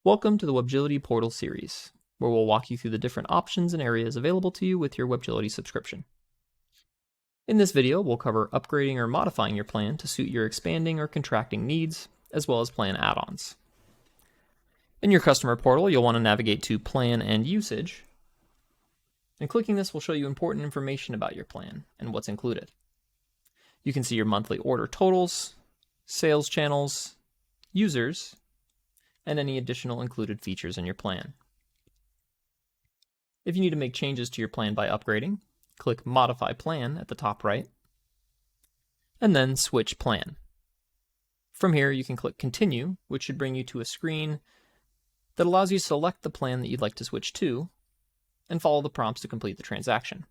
Welcome to the Webgility Portal series, where we'll walk you through the different options and areas available to you with your Webgility subscription. In this video, we'll cover upgrading or modifying your plan to suit your expanding or contracting needs, as well as plan add-ons. In your customer portal, you'll want to navigate to Plan and Usage, and clicking this will show you important information about your plan and what's included. You can see your monthly order totals, sales channels, users, and any additional included features in your plan. If you need to make changes to your plan by upgrading, click Modify Plan at the top right, and then Switch Plan. From here, you can click Continue, which should bring you to a screen that allows you to select the plan that you'd like to switch to, and follow the prompts to complete the transaction.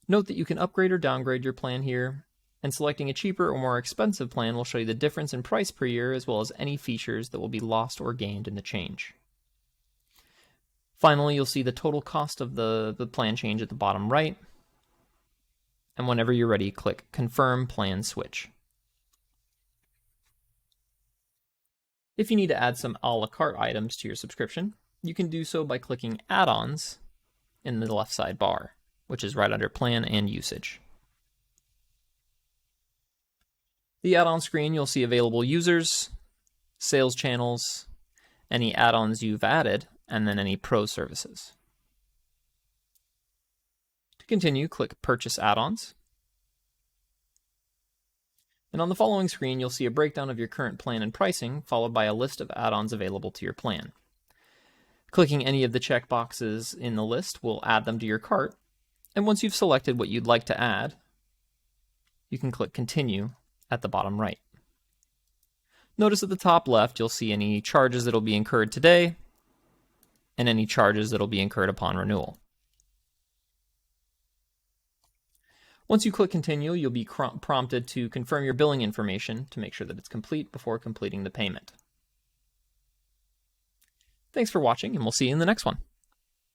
Note that you can upgrade or downgrade your plan here, and selecting a cheaper or more expensive plan will show you the difference in price per year as well as any features that will be lost or gained in the change. Finally, you'll see the total cost of the plan change at the bottom right, and whenever you're ready, click Confirm Plan Switch. If you need to add some a la carte items to your subscription, you can do so by clicking Add-ons in the left side bar, which is right under Plan and Usage. The add-on screen, you'll see available users, sales channels, any add-ons you've added, and then any pro services. To continue, click Purchase Add-ons. And on the following screen, you'll see a breakdown of your current plan and pricing, followed by a list of add-ons available to your plan. Clicking any of the checkboxes in the list will add them to your cart, and once you've selected what you'd like to add, you can click Continue at the bottom right. Notice at the top left, you'll see any charges that will be incurred today and any charges that will be incurred upon renewal. Once you click Continue, you'll be prompted to confirm your billing information to make sure that it's complete before completing the payment. Thanks for watching, and we'll see you in the next one.